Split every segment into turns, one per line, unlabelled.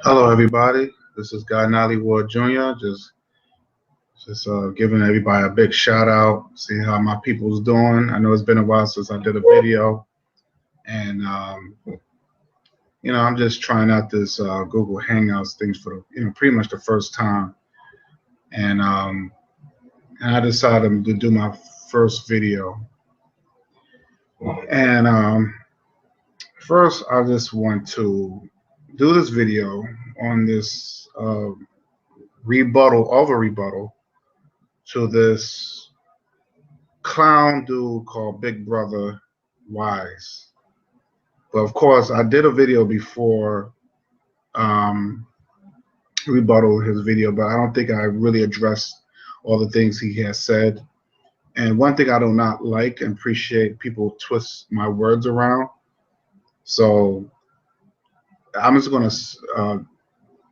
Hello, everybody. This is Guy Nolly Ward Jr. Just giving everybody a big shout out, see how my people's doing. I know it's been a while since I did a video, and I'm just trying out this Google Hangouts things for pretty much the first time, and I decided to do my first video. And first, I just want to do this video on this rebuttal of a rebuttal to this clown dude called Bigbrotherwise. But of course, I did a video before um, rebuttal his video, but I don't think I really addressed all the things he has said. And one thing I do not like and appreciate, people twist my words around. So I'm just going to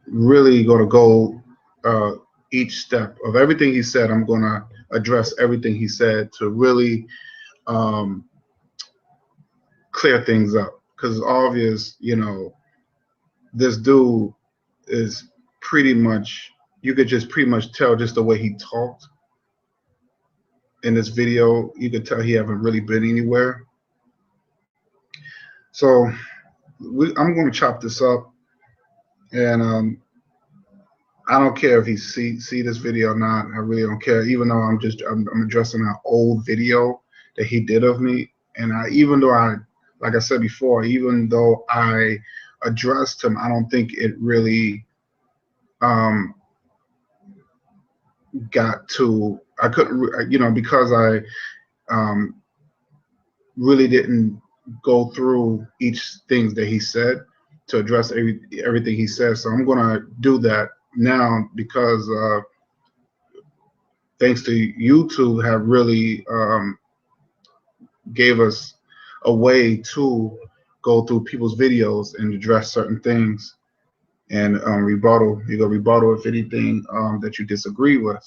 really going to go each step of everything he said. I'm going to address everything he said to really um, clear things up, because it's obvious, this dude is pretty much, you could just pretty much tell just the way he talked in this video. You could tell he haven't really been anywhere. So I'm going to chop this up, and I don't care if he see this video or not. I really don't care, even though I'm addressing an old video that he did of me. And even though like I said before, even though I addressed him, I don't think it really got to, I couldn't, because I really didn't go through each things that he said to address everything he said. So I'm going to do that now, because thanks to YouTube have really gave us a way to go through people's videos and address certain things, and rebuttal. You go rebuttal if anything that you disagree with.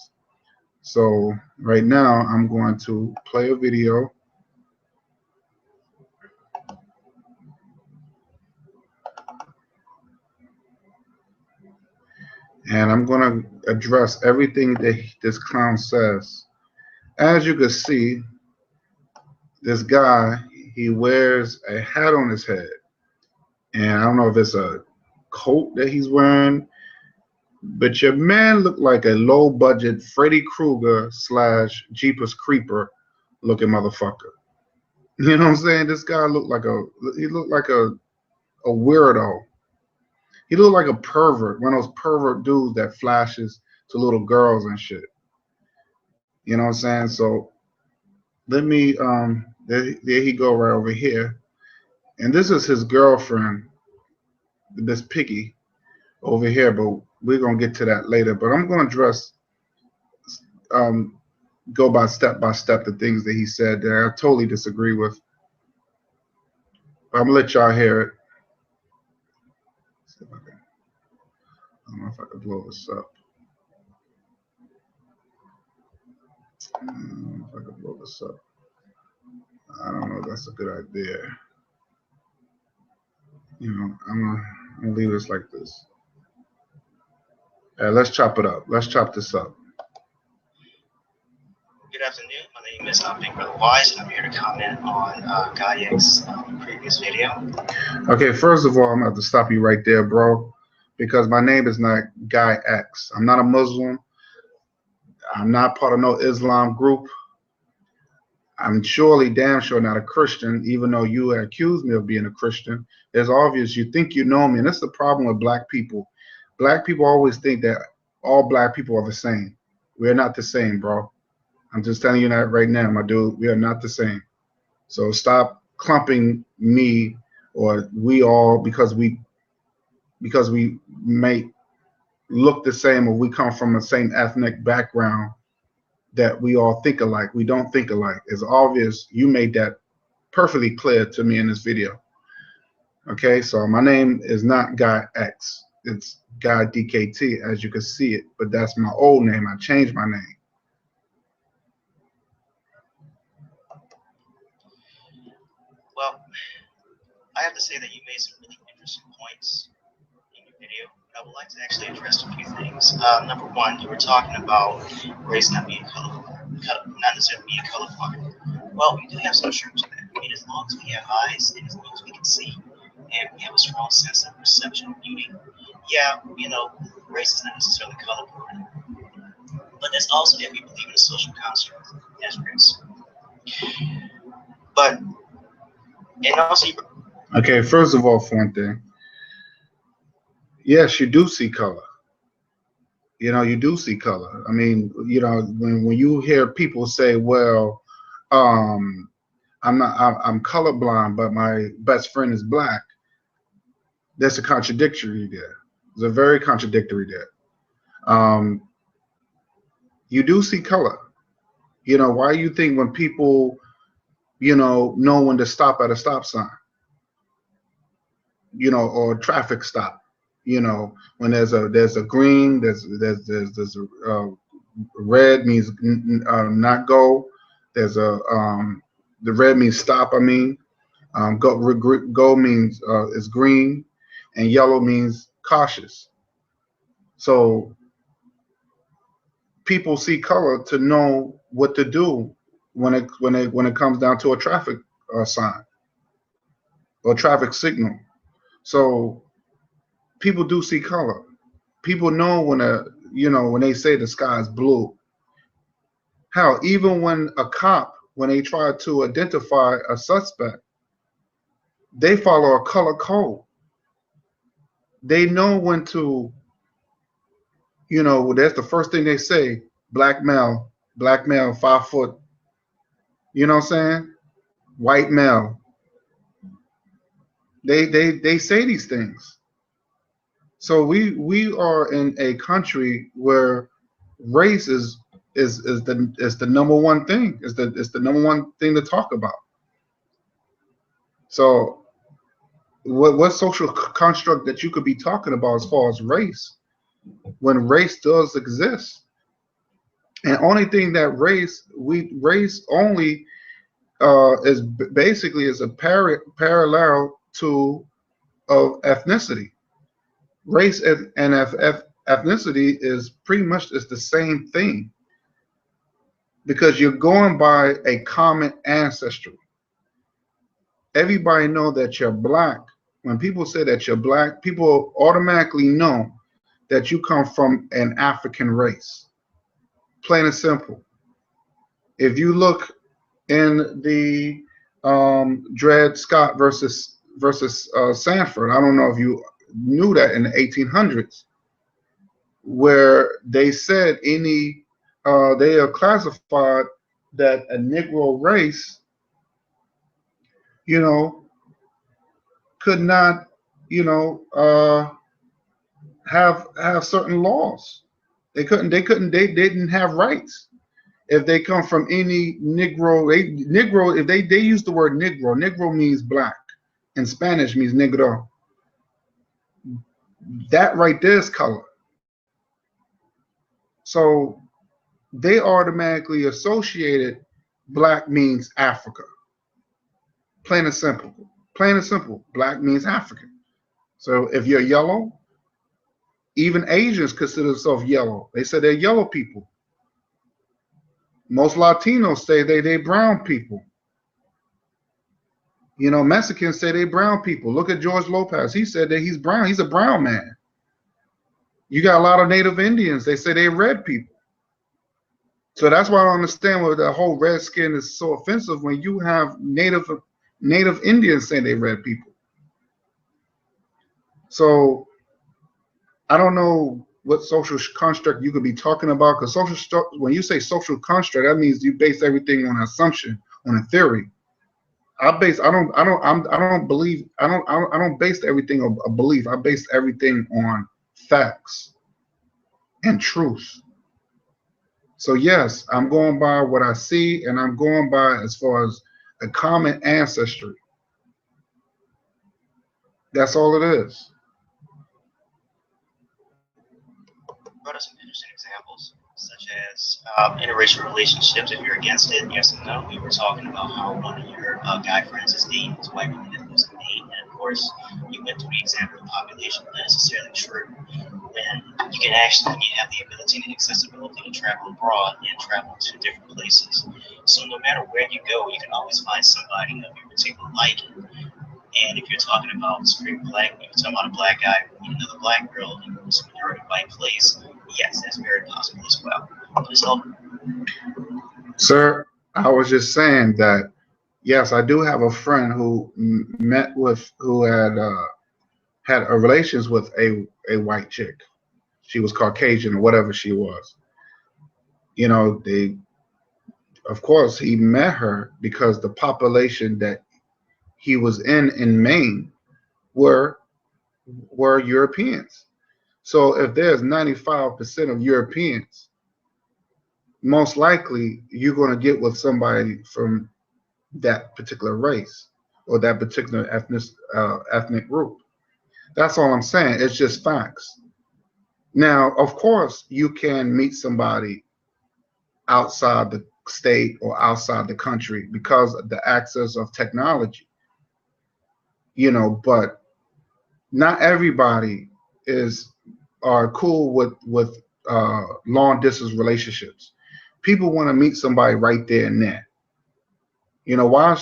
So right now I'm going to play a video. And I'm going to address everything that this clown says. As you can see, this guy, he wears a hat on his head. And I don't know if it's a coat that he's wearing, but your man looked like a low-budget Freddy Krueger / Jeepers Creeper looking motherfucker. You know what I'm saying? This guy looked like a weirdo. He looked like a pervert, one of those pervert dudes that flashes to little girls and shit. You know what I'm saying? So let me there he go right over here. And this is his girlfriend, Miss Piggy, over here, but we're gonna get to that later. But I'm gonna address go by step the things that he said that I totally disagree with. I'm gonna let y'all hear it. I don't know if I can blow this up. I don't know if I can blow this up. I don't know if that's a good idea. I'm gonna leave this like this. Let's chop it up. Let's chop this up.
Good afternoon. My name is Bigbrotherwise, and I'm here to comment on Guy X's previous video.
Okay, first of all, I'm gonna have to stop you right there, bro, because my name is not Guy X. I'm not a Muslim. I'm not part of no Islam group. I'm surely, damn sure, not a Christian, even though you accuse me of being a Christian. It's obvious you think you know me, and that's the problem with black people. Black people always think that all black people are the same. We're not the same, bro. I'm just telling you that right now, my dude. We are not the same. So stop clumping me or we all because we may look the same or we come from the same ethnic background that we all think alike. We don't think alike. It's obvious. You made that perfectly clear to me in this video. Okay, so my name is not Guy X. It's Guy DKT, as you can see it, but that's my old name. I changed my name.
Well, I have to say that you made some really interesting points in your video. I would like to actually address a few things. Number one, you were talking about race not being colorful, not necessarily being colorful. Well, we do have some truth to that. I mean, as long as we have eyes and as long as we can see, and we have a strong sense of perception of beauty, yeah, race is not necessarily colorful. But that's also if we believe in a social construct as race. But, and also,
Okay, first of all, Fuente, yes, you do see color. You do see color. I mean, when you hear people say, "Well, um, I'm colorblind, but my best friend is black," there's a contradictory there. There's a very contradictory there. Um, you do see color. Why you think when people, know when to stop at a stop sign, or a traffic stop, when there's a green, there's a red means not go. There's the red means stop. I mean, go means is green, and yellow means cautious. So people see color to know what to do when it comes down to a traffic sign or traffic signal. So people do see color. People know when they say the sky is blue. Hell, even when they try to identify a suspect, they follow a color code. They know when to, that's the first thing they say: black male, 5 foot. You know what I'm saying? White male. They say these things. So we are in a country where race is the number one thing. Is the number one thing to talk about. So what social construct that you could be talking about as far as race, when race does exist? And only thing that race only is basically is a parallel to of ethnicity. Race and ethnicity is pretty much is the same thing, because you're going by a common ancestry. Everybody know that you're black. When people say that you're black, people automatically know that you come from an African race. Plain and simple. If you look in the Dred Scott versus Sanford, I don't know if you knew that in the 1800s, where they said they are classified that a Negro race, could not, have certain laws. They didn't have rights. If they come from any Negro, if they use the word Negro means black. In Spanish means negro. That right there is color. So they automatically associated black means Africa. Plain and simple. Plain and simple. Black means African. So if you're yellow, even Asians consider themselves yellow. They say they're yellow people. Most Latinos say they brown people. Mexicans say they brown people. Look at George Lopez. He said that he's brown. He's a brown man. You got a lot of Native Indians. They say they're red people. So that's why I don't understand why the whole red skin is so offensive when you have Native Indians saying they're red people. So I don't know what social construct you could be talking about, because when you say social construct, that means you base everything on an assumption, on a theory. I don't base everything on a belief. I base everything on facts and truth. So yes, I'm going by what I see, and I'm going by as far as a common ancestry. That's all it is.
brought up some interesting examples, such as interracial relationships. If you're against it, yes and no. We were talking about how one of your guy friends is dating his white woman that lives in Maine, and of course, you you went through the example of population, not necessarily true. When you can actually, when you have the ability and accessibility to travel abroad and travel to different places. So no matter where you go, you can always find somebody of your particular liking. And if you're talking about straight black, if you're talking about a black guy with another black girl in a majority white place, yes, that's very possible as well. So,
Sir, I was just saying that yes, I do have a friend who met with who had a relations with a white chick. She was Caucasian or whatever she was. You know, they of course he met her because the population that he was in Maine were were Europeans. So if there's 95% of Europeans, most likely you're going to get with somebody from that particular race or that particular ethnic group. That's all I'm saying. It's just facts. Now, of course, you can meet somebody outside the state or outside the country because of the access of technology, but not everybody is are cool with long distance relationships. People want to meet somebody right there and there. Why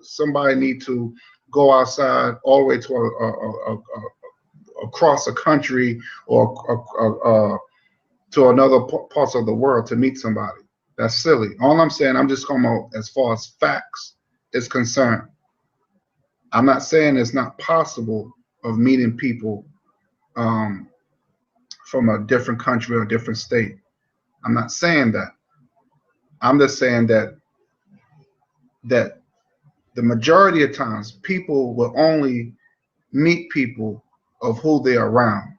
somebody need to go outside all the way to across a country or to another parts of the world to meet somebody? That's silly. All I'm saying, I'm just talking about as far as facts is concerned. I'm not saying it's not possible of meeting people um, from a different country or a different state. I'm not saying that. I'm just saying that the majority of times people will only meet people of who they're around.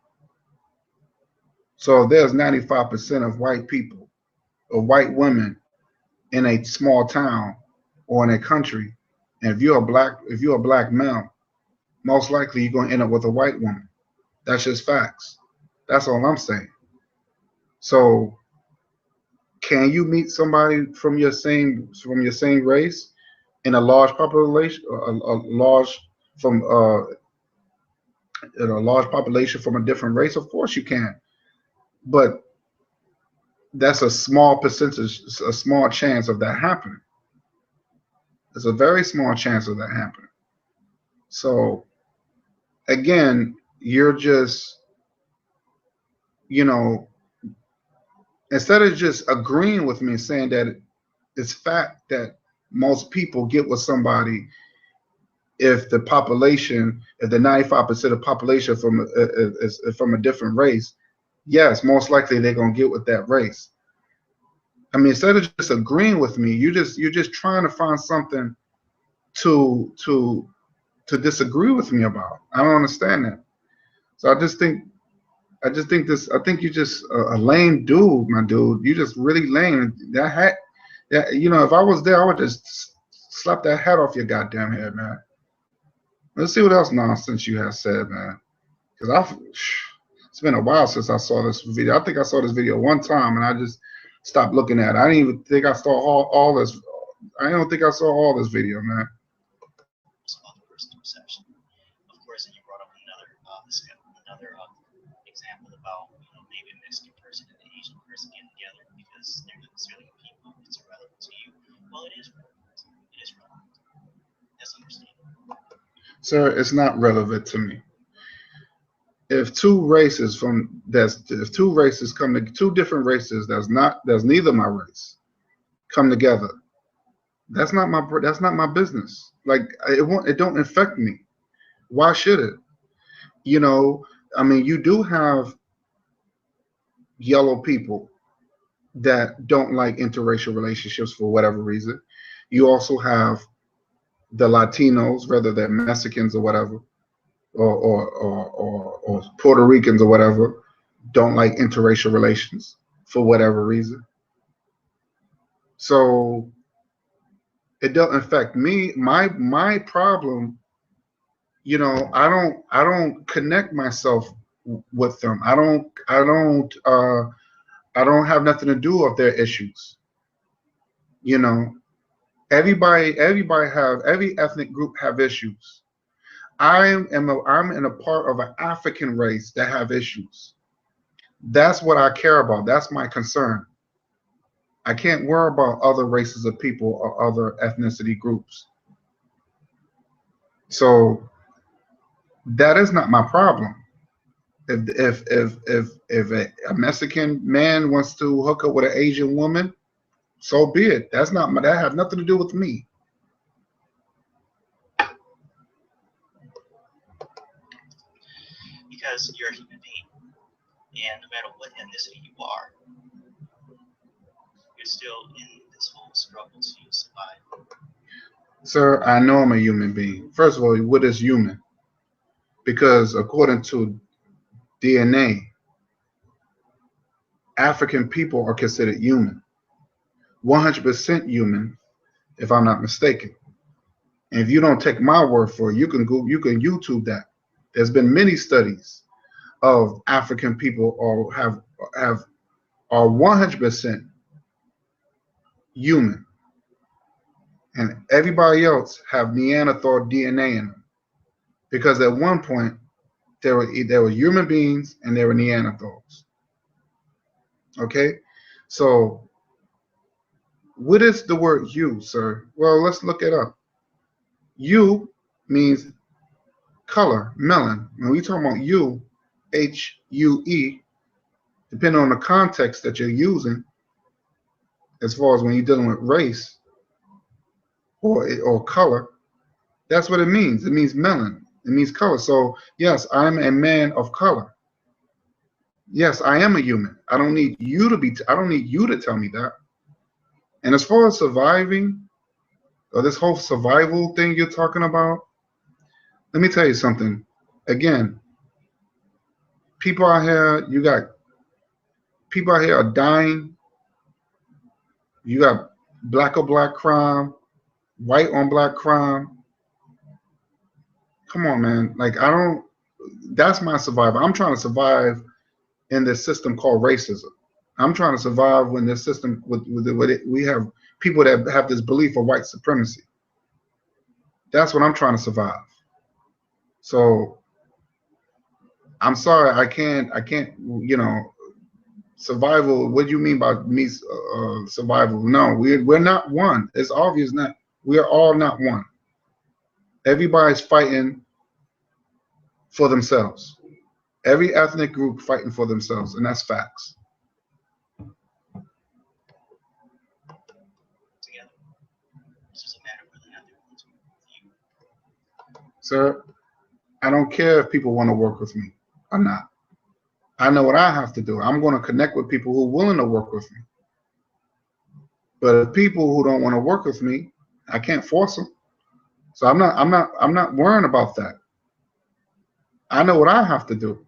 So there's 95% of white people or white women in a small town or in a country. And if you're a black male, most likely you're gonna end up with a white woman. That's just facts. That's all I'm saying. So can you meet somebody from your same race in a large population, from a large population from a different race? Of course you can, but that's a small percentage, a small chance of that happening. There's a very small chance of that happening. So again, you're just, you know, instead of just agreeing with me and saying that it's fact that most people get with somebody if the 95% of population is from a different race, yes, most likely they're gonna get with that race. I mean, instead of just agreeing with me, you're just trying to find something to to to disagree with me about. I don't understand that. So I think you're just a lame dude, my dude. You just really lame. That hat, if I was there, I would just slap that hat off your goddamn head, man. Let's see what else nonsense you have said, man. Because it's been a while since I saw this video. I think I saw this video one time and I just stopped looking at it. I didn't even think I saw all this. I don't think I saw all this video, man.
about the person's perception. Of course, and you brought up another example about maybe a Mexican person and an Asian person getting together because they're not necessarily people. It's irrelevant to you. Well, it is relevant. It is relevant. That's understandable.
Sir, it's not relevant to me. If two races come to two different races that's neither my race come together, that's not my business. Like it don't affect me. Why should it? You know, I mean, you do have yellow people that don't like interracial relationships for whatever reason. You also have the Latinos, whether they're Mexicans or whatever, or Puerto Ricans or whatever, don't like interracial relations for whatever reason. So it doesn't affect me. My problem, I don't connect myself with them. I don't have nothing to do with their issues. You know, every ethnic group have issues. I'm in a part of an African race that have issues. That's what I care about. That's my concern. I can't worry about other races of people or other ethnicity groups. So that is not my problem. If a Mexican man wants to hook up with an Asian woman, so be it. That has nothing to do with me.
Because you're a human being, and no matter what ethnicity you are, you're still in this whole struggle to survive.
Sir, I know I'm a human being. First of all, what is human? Because according to DNA, African people are considered human, 100% human, if I'm not mistaken. And if you don't take my word for it, you can YouTube that. There's been many studies of African people are 100% human, and everybody else have Neanderthal DNA in them. Because at one point there were human beings and there were Neanderthals. Okay, so what is the word "you," sir? Well, let's look it up. "You" means color, melon. When we talk about "you," HUE, depending on the context that you're using, as far as when you're dealing with race or color, that's what it means. It means melon. It means color. So yes, I'm a man of color. Yes, I am a human. I don't need you to tell me that. And as far as surviving, or this whole survival thing you're talking about, let me tell you something. Again, people out here, people out here are dying. You got black on black crime, white on black crime. Come on, man. Like, that's my survival. I'm trying to survive in this system called racism. I'm trying to survive when this system, we have people that have this belief of white supremacy. That's what I'm trying to survive. So I'm sorry, I can't, survival. What do you mean by me survival? No, we're not one. It's obvious that we are all not one. Everybody's fighting for themselves. Every ethnic group fighting for themselves, and that's facts.
Together. It's just a matter of whether or not they're willing to work with you.
Sir, I don't care if people want to work with me or not. I know what I have to do. I'm going to connect with people who are willing to work with me. But if people who don't want to work with me, I can't force them. So I'm not worrying about that. I know what I have to do.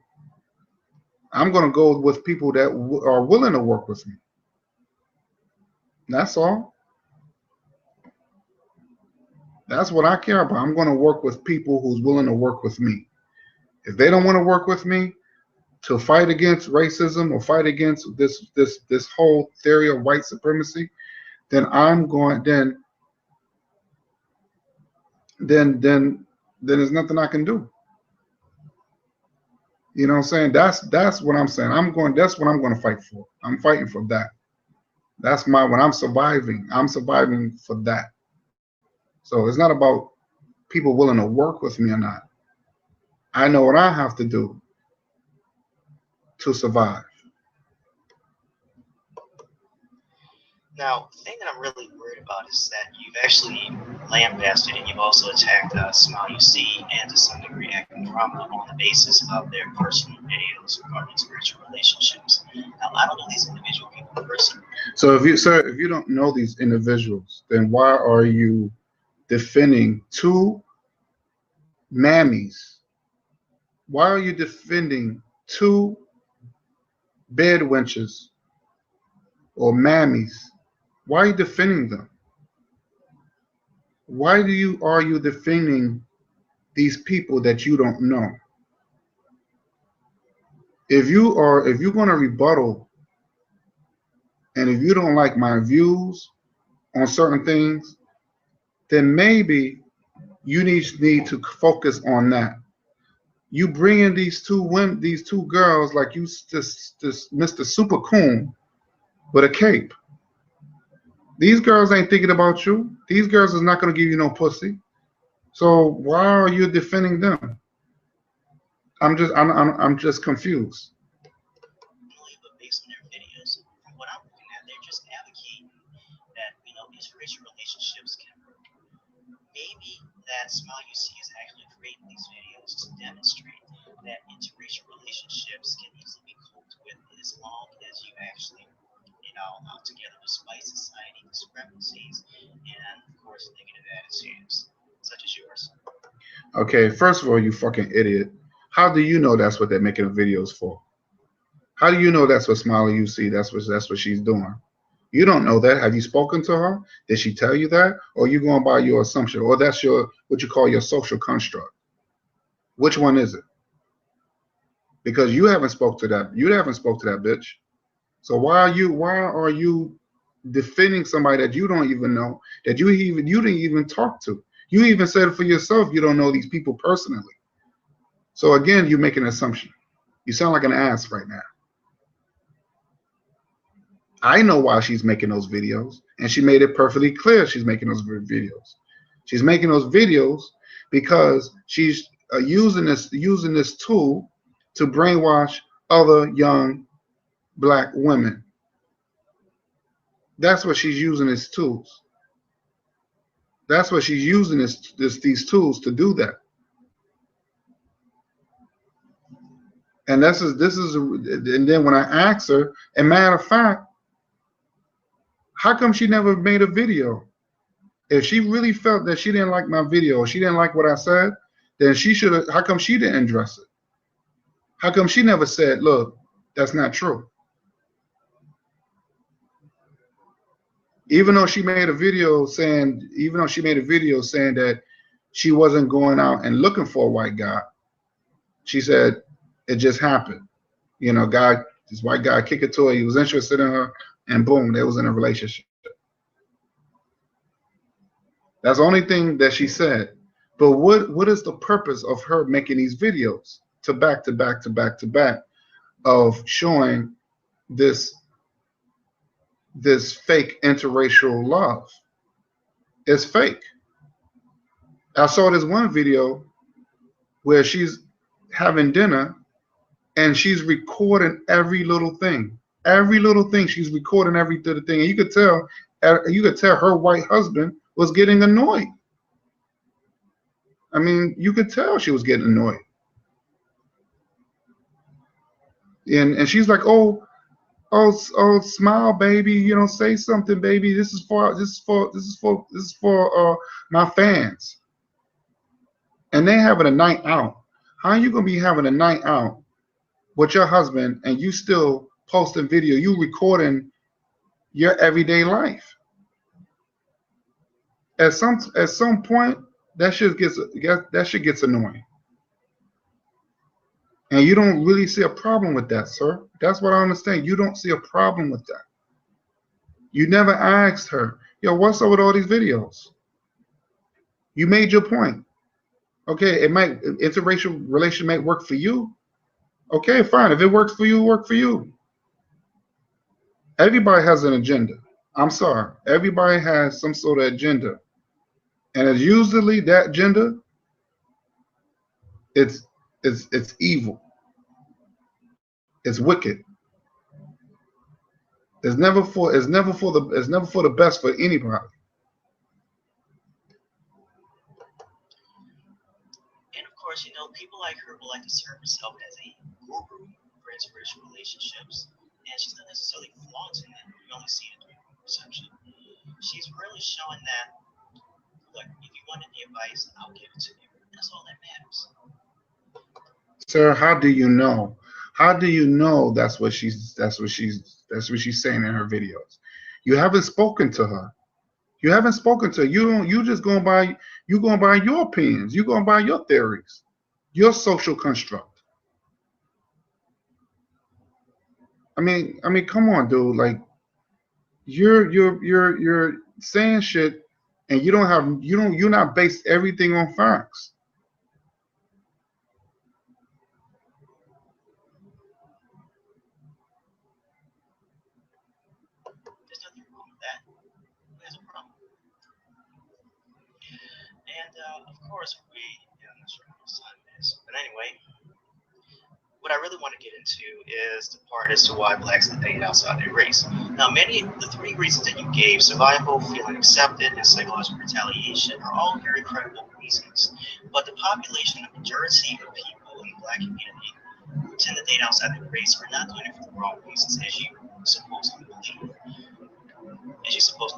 I'm going to go with people that are willing to work with me. That's all. That's what I care about. I'm going to work with people who's willing to work with me. If they don't want to work with me to fight against racism or fight against this whole theory of white supremacy, then then there's nothing I can do. You know what I'm saying? That's what I'm saying. That's what I'm going to fight for. I'm fighting for that. That's when I'm surviving. I'm surviving for that. So it's not about people willing to work with me or not. I know what I have to do to survive.
Now, the thing that I'm really worried about is that you've actually lambasted and you've also attacked Smile UC and to some degree Acting Drama on the basis of their personal videos regarding spiritual relationships. Now, I don't know these individual people personally.
So if you don't know these individuals, then why are you defending two mammies? Why are you defending two bed wenches or mammies? Why are you defending them? Why are you defending these people that you don't know? If you're going to rebuttal, and if you don't like my views on certain things, then maybe You need to focus on that. You bring in these two girls like you this Mr. Super Coon with a cape. These girls ain't thinking about you. These girls is not gonna give you no pussy. So why are you defending them? I'm just confused.
But based on their videos, from what I'm looking at, they're just advocating that interracial relationships can work. Maybe that Smile You See is actually creating these videos to demonstrate that interracial relationships can easily be coped with as long as you actually together despite society discrepancies and, of course, negative attitudes, such as yours.
Okay, first of all, you fucking idiot. How do you know that's what they're making the videos for? How do you know that's what Smiley you see? That's what she's doing. You don't know that. Have you spoken to her? Did she tell you that? Or are you going by your assumption? Or that's your what you call your social construct? Which one is it? Because you haven't spoke to that. You haven't spoke to that bitch. So why are you defending somebody that you don't even know, that you didn't even talk to? You even said it for yourself, you don't know these people personally. So again, you make an assumption. You sound like an ass right now. I know why she's making those videos, and she made it perfectly clear she's making those videos. She's making those videos because she's using this tool to brainwash other young black women. That's what she's using as tools. That's what she's using these tools to do that. And and then when I asked her, and matter of fact, how come she never made a video? If she really felt that she didn't like my video, or she didn't like what I said, then she should have. How come she didn't address it? How come she never said, "Look, that's not true"? Even though she made a video saying, that she wasn't going out and looking for a white guy, she said it just happened. This white guy kicked it to her. He was interested in her, and boom, they was in a relationship. That's the only thing that she said. But what is the purpose of her making these videos to back to back to back to back of showing this fake interracial love? It's fake. I saw this one video where she's having dinner and she's recording every little thing. Every little thing she's recording every little thing. And you could tell her white husband was getting annoyed. I mean, you could tell she was getting annoyed. And she's like, oh, smile, baby, say something, baby. This is for my fans. And they having a night out. How are you gonna be having a night out with your husband and you still posting video, you recording your everyday life? At some point, that shit gets annoying. And you don't really see a problem with that, sir. That's what I understand. You don't see a problem with that. You never asked her, yo, what's up with all these videos? You made your point. Okay, interracial relation might work for you. Okay, fine. If it works for you, it works for you. Everybody has an agenda. I'm sorry. Everybody has some sort of agenda. And it's usually that agenda, it's evil. It's wicked. It's never for the best for anybody.
And of course, people like her would like to serve herself as a guru for interracial relationships, and she's not necessarily flaunting it. You only see it through perception. She's really showing that, look, if you want any advice, I'll give it to you. That's all that matters.
Sir, how do you know? How do you know that's what she's saying in her videos? You haven't spoken to her. You haven't spoken to her. You just going by your opinions. You going by your theories, your social construct. I mean, come on, dude. Like you're saying shit and you're not based everything on facts.
There's nothing wrong with that. There's a problem. And of course, I'm not sure how much time it is. But anyway, what I really want to get into is the part as to why blacks date outside their race. Now, the three reasons that you gave, survival, feeling accepted, and psychological retaliation, are all very credible reasons. But the population, the majority of people in the black community who tend to date outside their race are not doing it for the wrong reasons, as you supposedly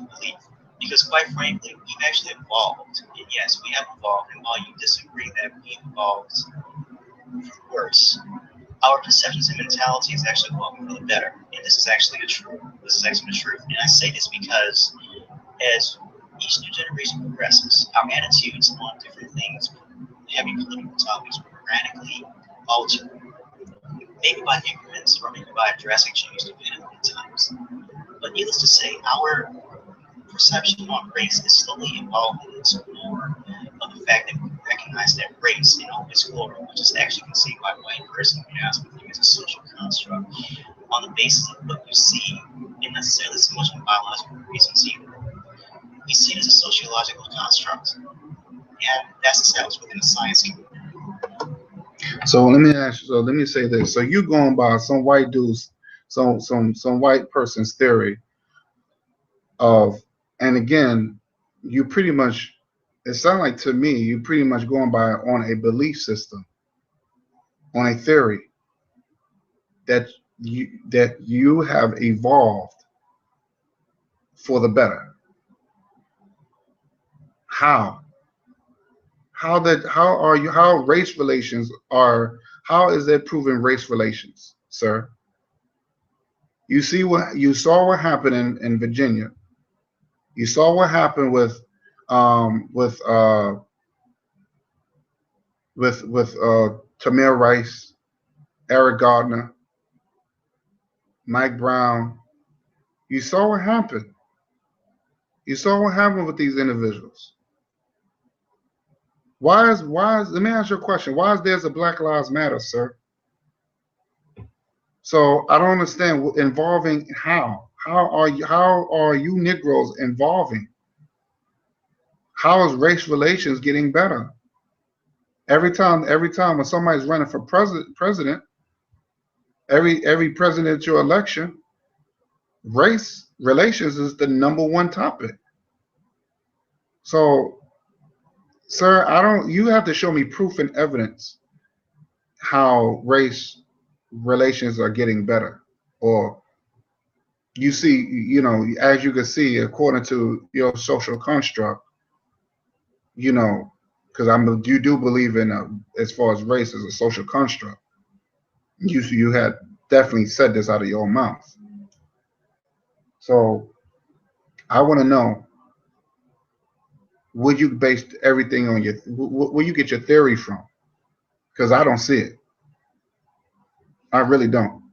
believe. Because quite frankly, we've actually evolved. And yes, we have evolved. And while you disagree that we've evolved for worse, our perceptions and mentality is actually evolving for the better. And this is actually the truth. This is actually the truth. And I say this because as each new generation progresses, our attitudes on different things, heavy political topics, will radically alter. Maybe by increments or maybe by a drastic change depending on the times. But needless to say, our perception on race is slowly evolving into more of the fact that we recognize that race in all its glory, which is actually conceived by a white person, to be honest with you, as a social construct on the basis of what you see, and necessarily so much for biological reasons either. We see it as a sociological construct, and that's established within the science community.
So let me ask you. So let me say this. So you going by some white dude's, some white person's theory of, and again, you pretty much. It sounds like to me you pretty much going by on a belief system, on a theory that you have evolved for the better. How? How race relations are, how is that proven race relations, sir? You saw what happened in Virginia. You saw what happened um with uh with Tamir Rice, Eric Gardner, Mike Brown. You saw what happened. You saw what happened with these individuals. Why is let me ask you a question. Why is there's a Black Lives Matter, sir? So I don't understand involving how. How are you Negroes involving? How is race relations getting better? Every time when somebody's running for president, every presidential election, race relations is the number one topic. So, sir, I don't. You have to show me proof and evidence how race relations are getting better, or you see, as you can see, according to your social construct, you know, because you do believe in as far as race as a social construct. You had definitely said this out of your own mouth. So I want to know, would you base everything on where you get your theory from? Because I don't see it. I really don't.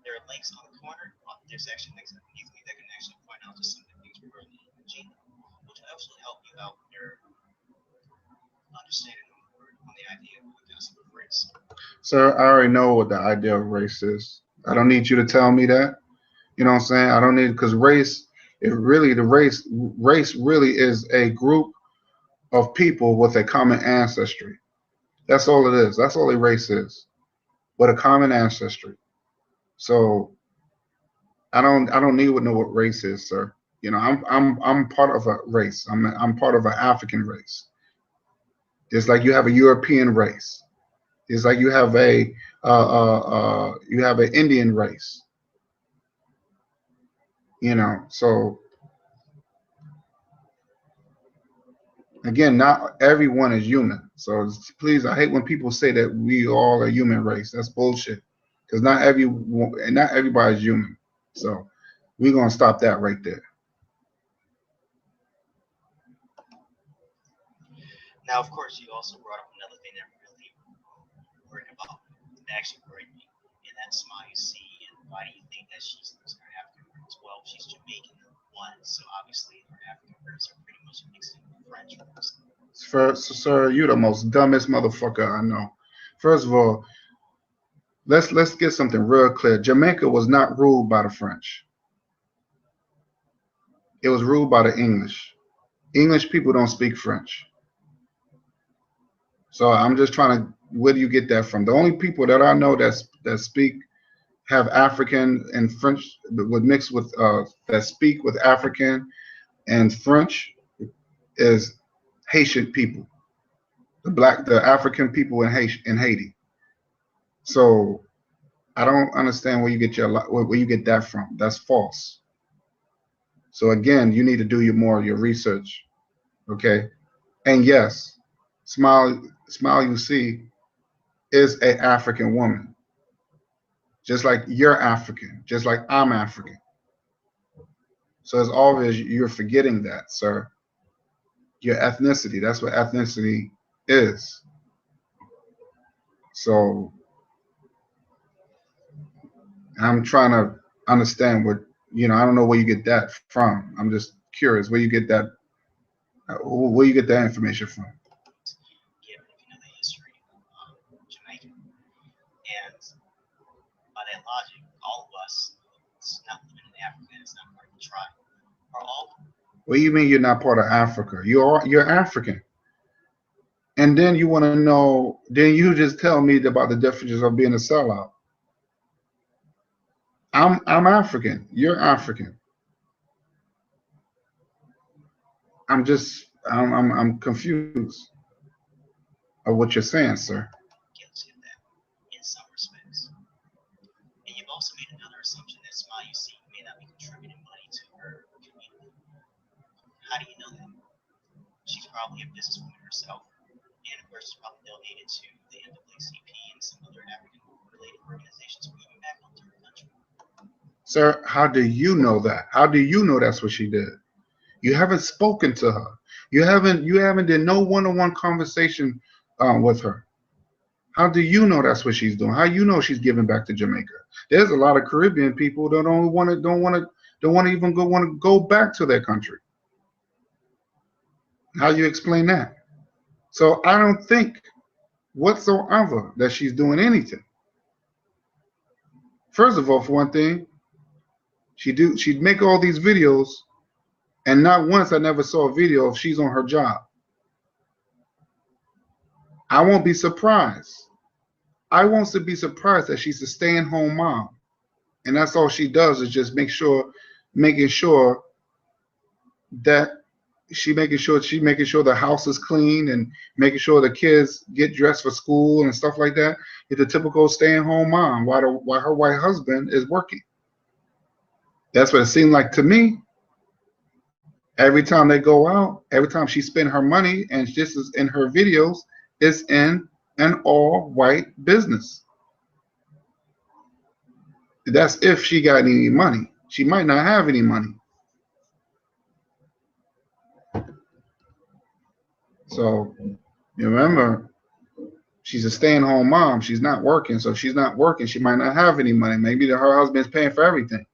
There are links on the corner. There's actually links underneath me that can actually point out just some of the things we were in Gene, which will actually help you out in your understanding on the idea of the concept of race.
Sir, I already know what the idea of race is. I don't need you to tell me that. You know what I'm saying? I don't need, because race, race really is a group of people with a common ancestry. That's all it is. That's all a race is, with a common ancestry. So I don't need to know what race is, sir. I'm part of a race. I'm part of an African race. Just like you have a European race. It's like you have an Indian race. So again, not everyone is human. So please, I hate when people say that we all are human race. That's bullshit. Because not everybody's human. So we're gonna stop that right there.
Now, of course, you also brought up another thing that really worried about, that actually worried me, and that's why you see, and why do you think that she's losing her African roots? Well, she's Jamaican, one, so obviously her African words are pretty much mixing French words.
First, sir, you the most dumbest motherfucker I know. First of all, let's get something real clear. Jamaica was not ruled by the French. It was ruled by the English. English people don't speak French. So I'm just trying to, where do you get that from? The only people that I know that speak, have African and French, would mix with, that speak with African and French, is Haitian people, the African people in Haiti. So I don't understand where you get where you get that from. That's false. So again, you need to do your research, okay? And yes, Smile you see is an African woman, just like you're African, just like I'm African. So it's obvious you're forgetting that, sir. Your ethnicity, that's what ethnicity is. So I'm trying to understand what, I don't know where you get that from. I'm just curious where you get that, where you get that information from.
Given if you know the history of Jamaica, and by that logic, all of us, it's not living in Africa, it's not part of the tribe, are all.
What do you mean you're not part of Africa? You're African. And then you want to know, then you just tell me about the differences of being a sellout. I'm African. You're African. I'm confused of what you're saying, sir.
Guilty of that in some respects. And you've also made another assumption that Smile you see may not be contributing money to her community. How do you know that? She's probably a businesswoman herself, and of course, she's probably donated to the NAACP and some other African-related organizations giving back home to her country.
Sir, how do you know that? How do you know that's what she did? You haven't spoken to her. You haven't did no one-on-one conversation with her. How do you know that's what she's doing? How you know she's giving back to Jamaica? There's a lot of Caribbean people that don't want to even go back to their country. How you explain that? So I don't think whatsoever that she's doing anything. First of all, for one thing, she'd make all these videos, and not once I never saw a video if she's on her job. I won't be surprised. I won't be surprised that she's a stay-at-home mom, and that's all she does is just making sure that making sure the house is clean and making sure the kids get dressed for school and stuff like that. It's a typical stay-at-home mom while her white husband is working. That's what it seemed like to me. Every time they go out, every time she spend her money, and this is in her videos, it's in an all-white business. That's if she got any money. She might not have any money. So you remember, she's a stay-at-home mom. She's not working. So if she's not working, she might not have any money. Maybe her husband's paying for everything.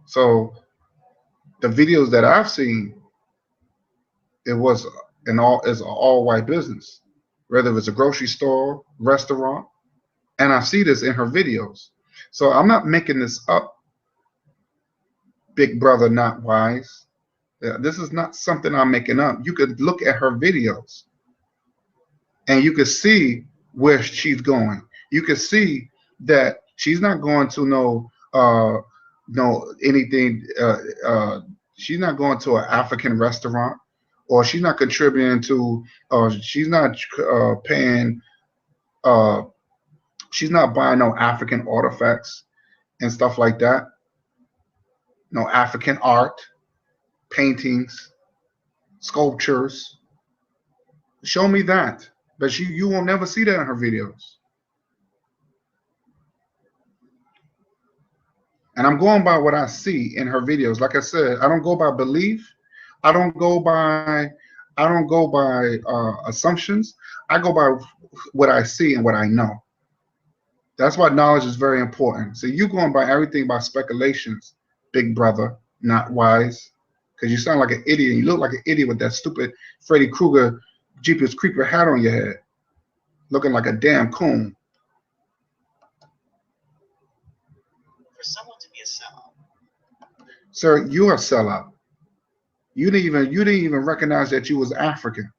So the videos that I've seen, it's an all-white business, whether it's a grocery store, restaurant, and I see this in her videos. So I'm not making this up, Big Brother Not Wise. This is not something I'm making up. You could look at her videos, and you could see where she's going. You could see that she's not going to anything. She's not going to an African restaurant, or she's not contributing to, she's not paying, she's not buying no African artifacts and stuff like that. No African art, paintings, sculptures. Show me that. But you will never see that in her videos. And I'm going by what I see in her videos. Like I said, I don't go by belief. I don't go by assumptions. I go by what I see and what I know. That's why knowledge is very important. So you're going by everything by speculations, Big Brother, Not Wise. because you sound like an idiot. And you look like an idiot with that stupid Freddy Krueger Jeepers Creeper hat on your head, looking like a damn coon.
For someone to be a sellout.
Sir, you're a sellout. You didn't even recognize that you was African.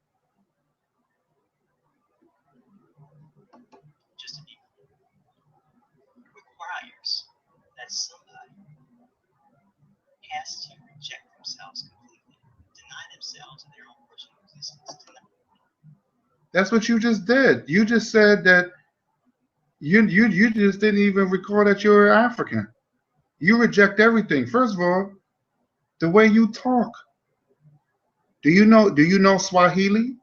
Just to be requires that somebody has to reject themselves completely, deny themselves of their own personal existence.
That's what you just did. You just said that you just didn't even recall that you're African. You reject everything. First of all, the way you talk. Do you know Swahili?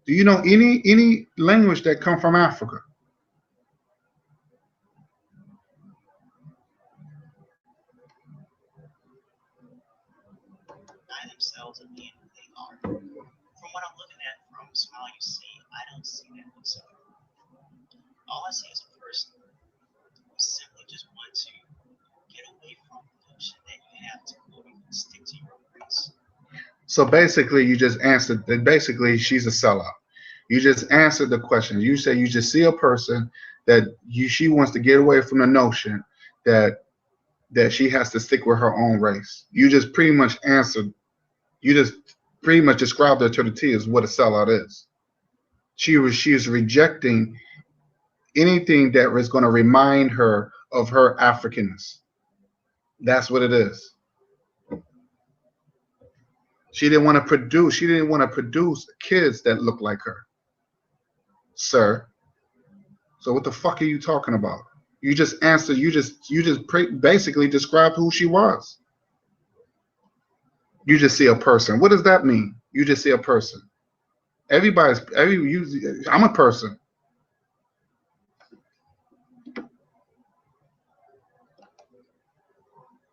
Do you know any language that come from Africa?
Deny themselves of being who they are. From what I'm looking at from Smile You See, I don't see that whatsoever. All I see is a person who simply just want to get away from the notion that you have to stick to your own race.
So basically, you just answered that. Basically, she's a sellout. You just answered the question. You say you just see a person that she wants to get away from the notion that she has to stick with her own race. You just pretty much answered. You just pretty much described her to the T as what a sellout is. She is rejecting anything that is going to remind her of her Africanness. That's what it is. She didn't want to produce kids that look like her, sir. So what the fuck are you talking about? You just answered. You just basically described who she was. You just see a person. What does that mean? You just see a person. I'm a person.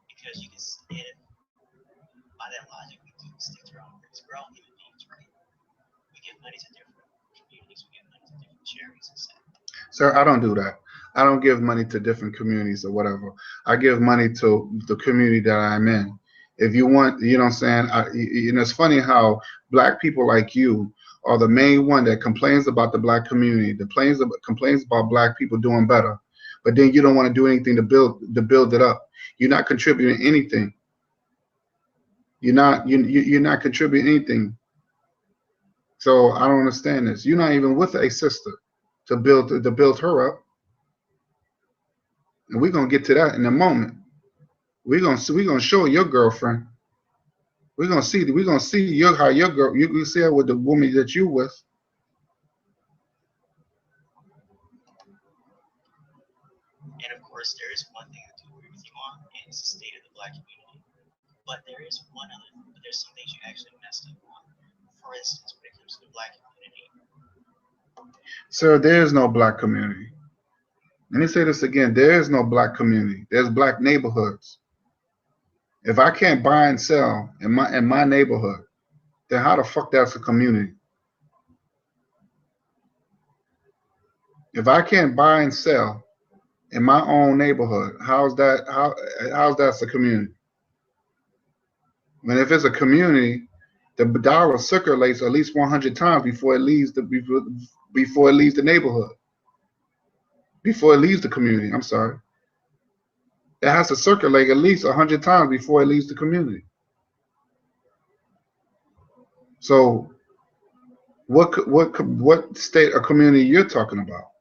Because you can see it by that logic, we do stick to our own race. We're all human beings, right? We give money to different communities, we give money to different charities and stuff.
Sir, I don't do that. I don't give money to different communities or whatever. I give money to the community that I'm in. If you want, you know what I'm saying? It's funny how black people like you are the main one that complains about the black community, that complains about black people doing better, but then you don't want to do anything to build it up. You're not contributing anything. You're not contributing anything. So I don't understand this. You're not even with a sister to build her up. And we're gonna get to that in a moment. We're gonna show your girlfriend. We're gonna see how your girl you can see her with the woman that you with.
And of course, there is one thing I do agree with you on, and it's the state of the black community. But there's some things you actually messed up on. For instance, when it comes to the black community.
Sir, there is no black community. Let me say this again. There is no black community. There's black neighborhoods. If I can't buy and sell in my neighborhood, then how the fuck that's a community? If I can't buy and sell in my own neighborhood, how's that a community? When if it's a community, the dollar circulates at least 100 times before it leaves the neighborhood, before it leaves the community. I'm sorry. It has to circulate at least 100 times before it leaves the community. So, what state or community you're talking about?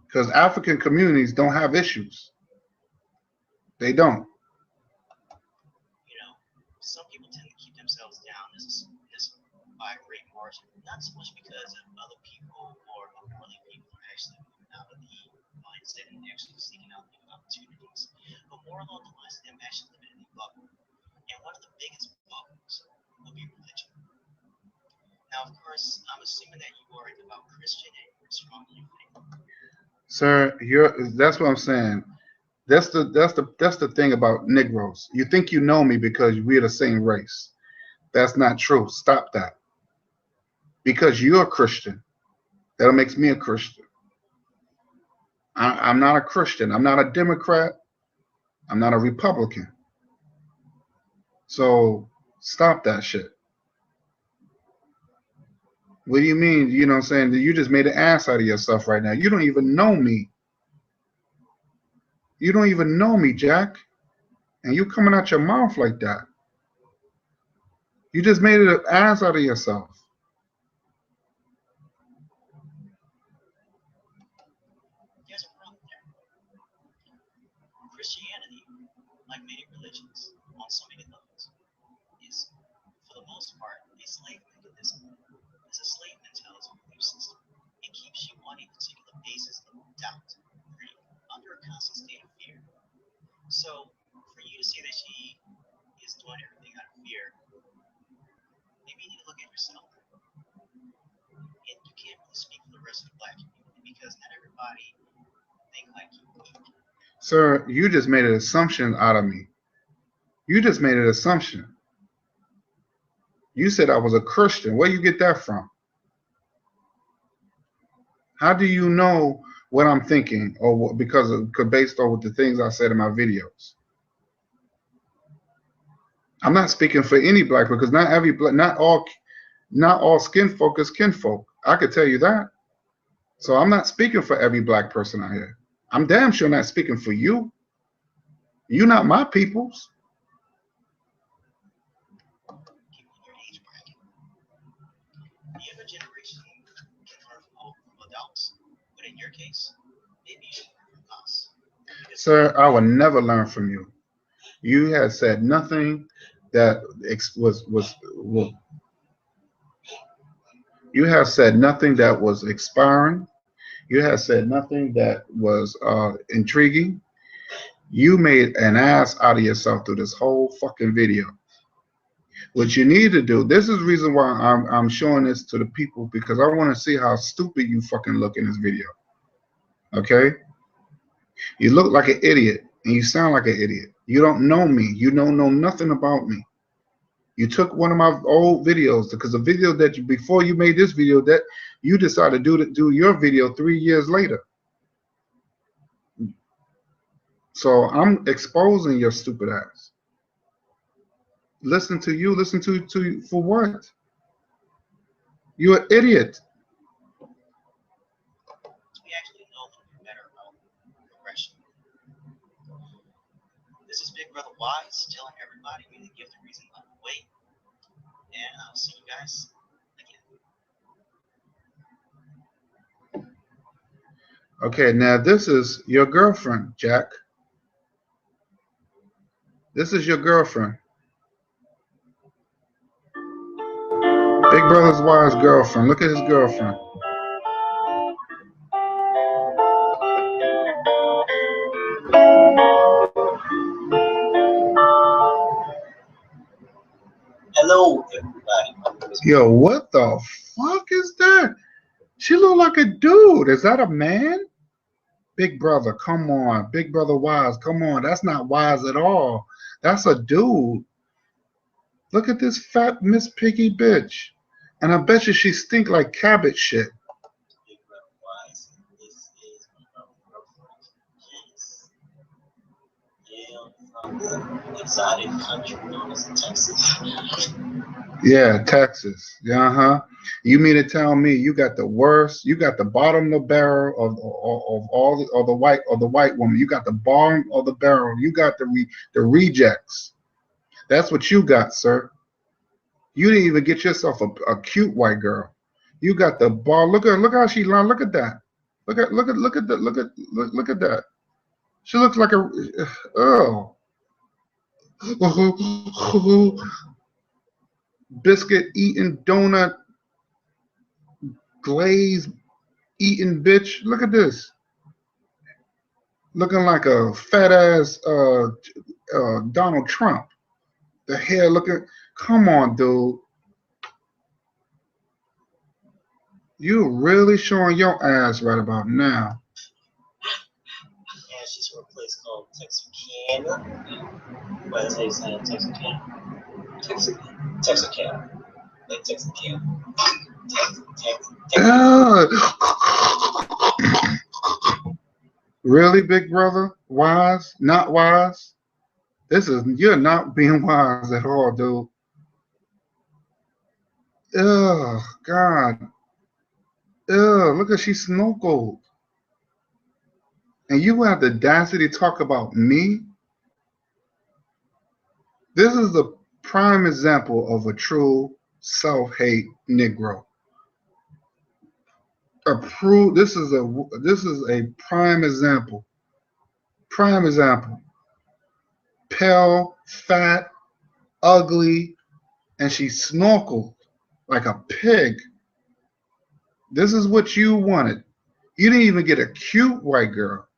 Because African communities don't have issues. They don't.
You know, some people tend to keep themselves down by a great margin, not so much because of other people or unworthy people are actually moving out of the mindset and actually seeking out new opportunities, but more along the lines of them actually living in a bubble. And one of the biggest bubbles will be religion. Now, of course, I'm assuming that you are a devout Christian and you're strong in your faith.
Sir, that's what I'm saying. That's the thing about Negroes. You think you know me because we're the same race. That's not true. Stop that. Because you're a Christian, that makes me a Christian. I'm not a Christian. I'm not a Democrat. I'm not a Republican. So stop that shit. What do you mean? You know what I'm saying? You just made an ass out of yourself right now. You don't even know me. You don't even know me, Jack. And you coming out your mouth like that. You just made an ass out of yourself.
There's a problem there. Christianity, like many religions, on so many levels, is, for the most part, a slave mechanism. It's a slave mentality belief system. It keeps you on a particular basis of doubt, greed, under a constant state of fear. So, for you to say that she is doing everything out of fear, maybe you need to look at yourself. And you can't really speak for the rest of the black community because not everybody think like you.
Sir, you just made an assumption out of me. You just made an assumption. You said I was a Christian. Where you get that from? How do you know what I'm thinking, or what, because based on the things I said in my videos? I'm not speaking for any black, because not every black, not all skin folk is kinfolk. I could tell you that. So I'm not speaking for every black person out here. I'm damn sure not speaking for you. You're not my peoples.
People in your age bracket. The younger generation can learn from adults, but in your case, maybe you should learn from us.
Sir, I will never learn from you. You have said nothing that was you have said nothing that was inspiring. You have said nothing that was intriguing. You made an ass out of yourself through this whole fucking video. What you need to do, this is the reason why I'm showing this to the people, because I want to see how stupid you fucking look in this video. Okay? You look like an idiot, and you sound like an idiot. You don't know me. You don't know nothing about me. You took one of my old videos, because the video that you, before you made this video, that you decided to do your video 3 years later. So I'm exposing your stupid ass. Listen to you. Listen to for what? You're an idiot.
We actually know a little bit better about progression. This is Bigbrotherwise telling everybody we give the reason of the way. And I'll see you guys again.
Okay, now this is your girlfriend, Jack. This is your girlfriend. Bigbrotherwise girlfriend. Look at his girlfriend.
Hello, everybody.
Yo, what the fuck is that? She look like a dude. Is that a man? Big brother, come on. Bigbrotherwise, come on. That's not wise at all. That's a dude. Look at this fat Miss Piggy bitch. And I bet you she stink like cabbage shit.
Bigbrotherwise, this is my girlfriend. From the exotic country known as Texas.
Yeah, Texas. Uh-huh. You mean to tell me you got the worst, you got the bottom of the barrel of all the white woman. You got the bottom of the barrel. You got the rejects. That's what you got, sir. You didn't even get yourself a cute white girl. You got the ball. Look how she learned. Look at that. Look at that. She looks like a biscuit eating, donut glaze eating bitch. Look at this. Looking like a fat ass Donald Trump. The hair looking. Come on, dude. You really showing your ass right about now.
Yeah, she's from a place called Texarkana. But that's how you say it, Texarkana. Texarkana. Like Texarkana.
Really, big brother? Wise? Not wise? You're not being wise at all, dude. Ugh, God. Ugh, look at she snowcled. And you have the audacity to talk about me? This is the prime example of a true self-hate Negro. This is a prime example. Prime example. Pale, fat, ugly, and she snorkeled like a pig. This is what you wanted. You didn't even get a cute white girl.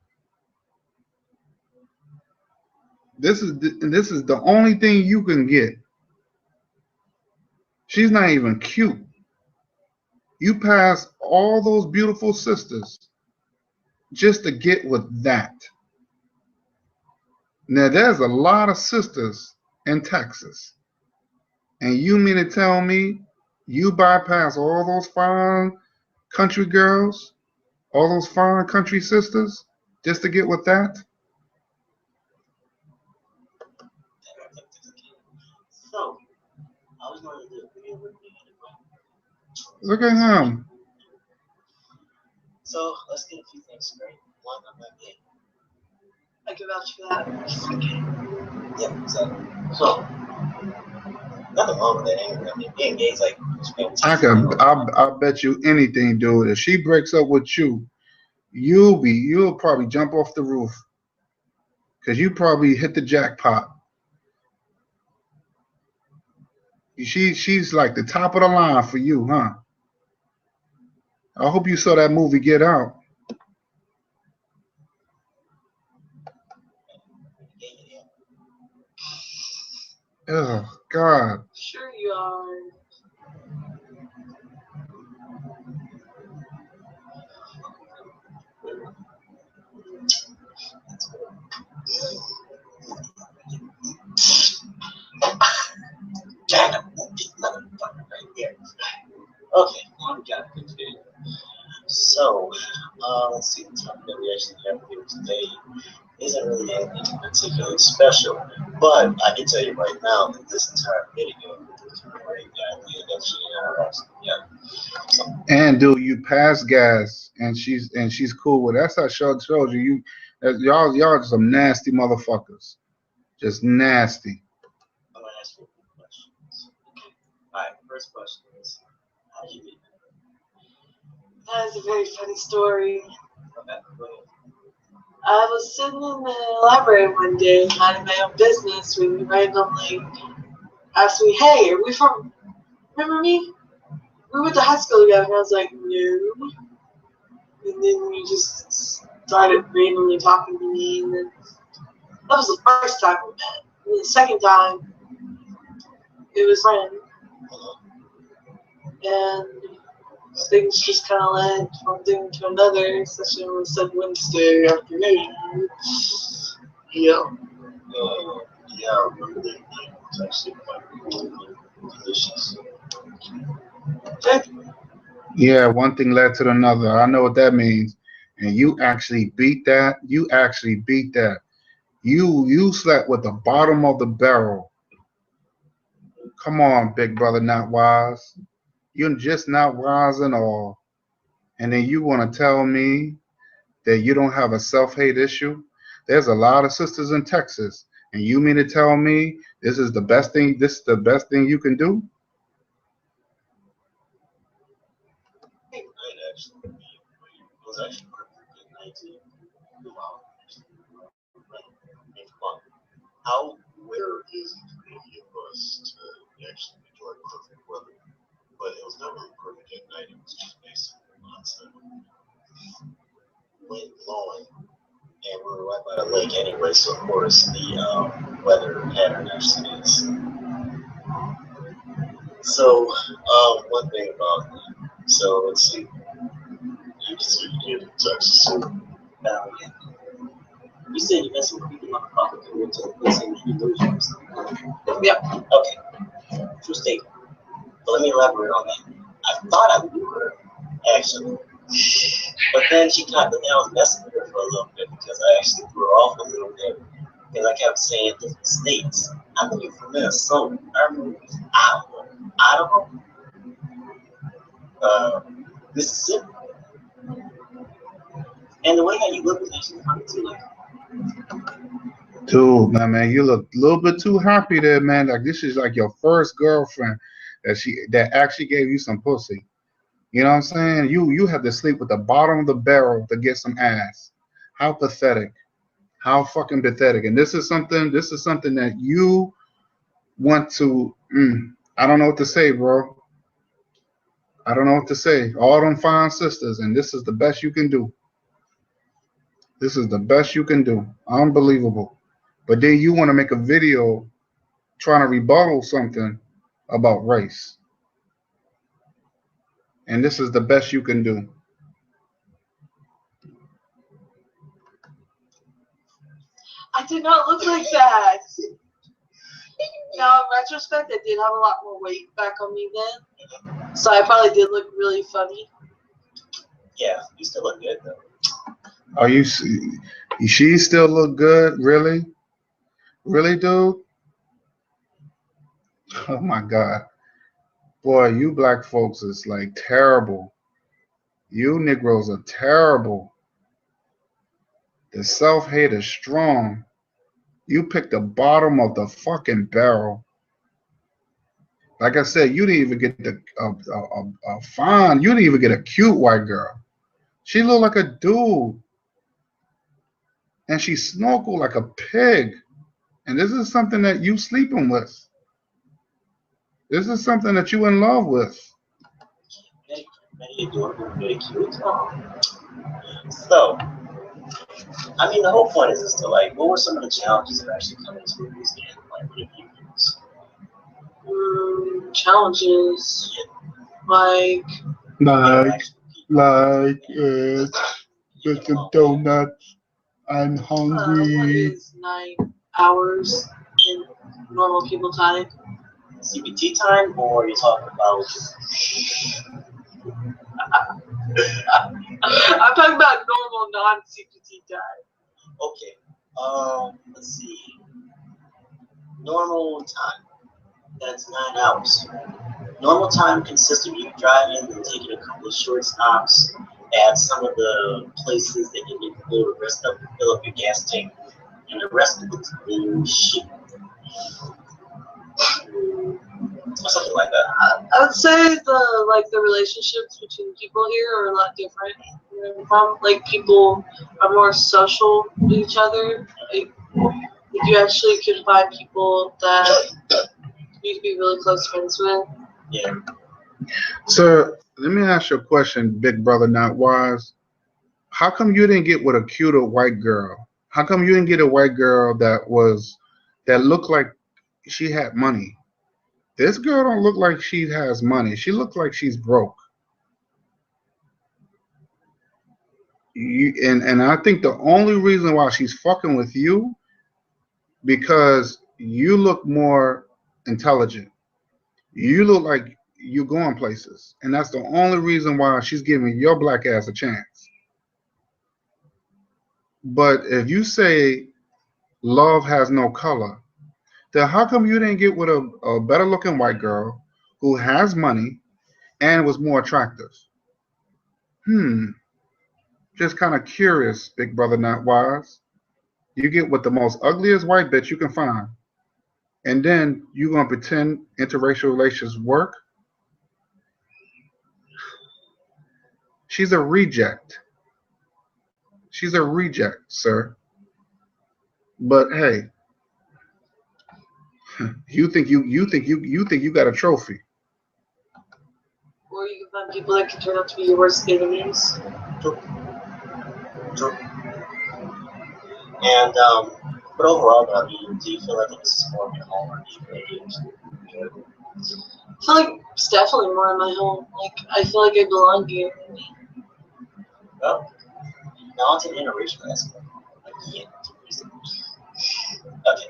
This is the only thing you can get. She's not even cute. You pass all those beautiful sisters just to get with that. Now there's a lot of sisters in Texas. And you mean to tell me you bypass all those fine country girls, all those fine country sisters, just to get with that?
So, I was going to do a video with you.
Look at him.
So, let's get a few things straight. One, I'm not gay. I can vouch for that. Okay. Yeah, so, nothing wrong with that anyway. I mean, being gay is like,
I'll bet you anything, dude. If she breaks up with you, you'll probably jump off the roof. Cause you probably hit the jackpot. She's like the top of the line for you, huh? I hope you saw that movie Get Out. Oh God.
Sure you are. Okay, we got to continue. So, let's see, the topic that we actually have here today isn't really anything particularly special, but I can tell you right now that this entire video is a great idea that she interacts. Yeah. So,
And dude, you pass gas, and she's cool with it. That's how showed you. Y'all some nasty motherfuckers. Just nasty.
I'm gonna ask you a few questions. All right, first question is, how did you meet? That is a very funny story. Okay, go ahead. I was sitting in the library one day, minding my own business, when you randomly asked me, "Hey, are we from? Remember me? We went to high school together." And I was like, "No." And then you just started randomly talking to me, and then that was the first time we met. And the second time, it was random, and things just kind of led from one thing to another, especially when it said Wednesday afternoon. Yeah. Yeah, I remember that night. It was actually quite delicious. Okay.
Yeah, one thing led to another. I know what that means. And you actually beat that. You actually beat that. You slept with the bottom of the barrel. Come on, big brother, not wise. You're just not wise at all. And then you want to tell me that you don't have a self-hate issue? There's a lot of sisters in Texas, and you mean to tell me this is the best thing? This is the best thing you can do?
It was actually perfect. How rare is it for any of us to actually enjoy perfect weather? But it was never perfect at night. It was just basically nonsense. Wind blowing, and we were right by the lake anyway, so of course the weather pattern actually is. So, one thing about that. So let's see. You said you get in Texas, so yeah. You said you met some people on the property who went to the place and you lose or something. Yep. Okay. True statement. But let me elaborate on that. I thought I knew her, actually. But then she kind of, I was messing with her for a little bit because I actually threw her off a little bit. because I kept saying different states. I know you're from Minnesota. I moved Iowa, Idaho, Mississippi. And the way that you look was actually funny too. Like,
Dude, man, you look a little bit too happy there, man. Like this is like your first girlfriend that actually gave you some pussy. You know what I'm saying? You have to sleep with the bottom of the barrel to get some ass. How pathetic. How fucking pathetic. And this is something that you want to I don't know what to say, bro. I don't know what to say. All them fine sisters, and this is the best you can do. This is the best you can do. Unbelievable. But then you want to make a video trying to rebuttal something about race. And this is the best you can do.
I did not look like that. Now, in retrospect, I did have a lot more weight back on me then. So I probably did look really funny.
yeah, you still look good though.
Are you? She still look good? Really? Really, dude? Oh my God. Boy, you black folks is like terrible. You Negroes are terrible. The self-hate is strong. You picked the bottom of the fucking barrel. Like I said, you didn't even get a fine. You didn't even get a cute white girl. She looked like a dude. And she snorkeled like a pig. And this is something that you sleeping with. This is something that you in love with.
Very adorable, very cute. So, I mean, the whole point is to like, what were some of the challenges of actually coming to movies and like, what have you used?
Challenges. Like
get some donuts. I'm hungry.
What is 9 hours in normal people time?
CBT time, or are you talking about?
I'm talking about normal non-CPT time.
Okay. Let's see. Normal time. That's 9 hours. Normal time consists of you driving and taking a couple of short stops at some of the places that you need to go to rest up and fill up your gas tank, and the rest of it's bullshit. Or something like that.
I would say the relationships between people here are a lot different. Like people are more social with each other. Like you actually can find people that you can be really close friends with.
Yeah.
Sir, let me ask you a question, big brother, not wise. How come you didn't get with a cuter white girl? How come you didn't get a white girl that looked like she had money? This girl don't look like she has money. She looks like she's broke. And I think the only reason why she's fucking with you because you look more intelligent. You look like you going places, and that's the only reason why she's giving your black ass a chance. But if you say love has no color, then how come you didn't get with a better looking white girl who has money and was more attractive? Just kind of curious, big brother, not wise. You get with the most ugliest white bitch you can find, and then you gonna pretend interracial relations work? She's a reject. She's a reject, sir. But hey, you think you got a trophy.
Or you can find people that can turn out to be your worst enemies.
True. And but overall, I mean, do you feel like this is more of your home, or do you feel like it?
I feel like it's definitely more in my home. Like I feel like I belong here.
Well, now it's an interracial aspect. Yeah. Okay.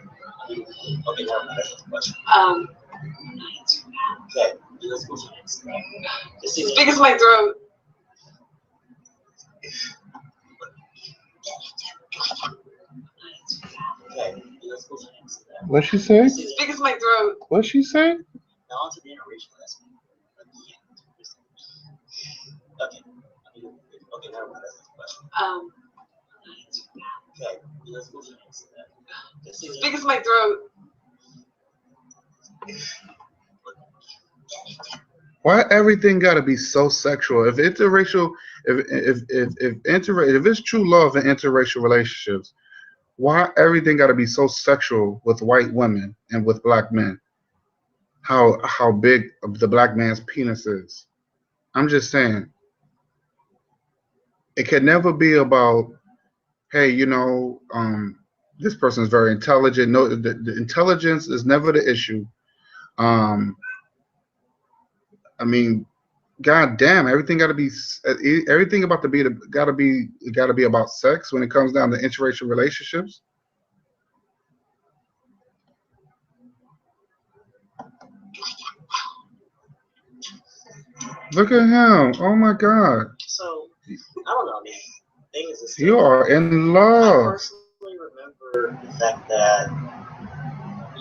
Okay, now that's the question. Okay, let's go to the next one.
It's as big as my throat.
Okay.
What'd she say?
As big as my throat.
What'd she say?
Now on to the interracial aspect. Okay. Okay, never mind. That's the question. Okay, let's move to that.
As big as my throat.
Why everything got to be so sexual? If interracial, if it's true love in interracial relationships, why everything got to be so sexual with white women and with black men? How big the black man's penis is? I'm just saying, it could never be about, hey, this person is very intelligent. No, the intelligence is never the issue. I mean, God damn, everything got to be everything about got to be about sex when it comes down to interracial relationships. Look at him! Oh my God!
So I don't know. I mean, thing is,
You are in love.
I personally remember the fact that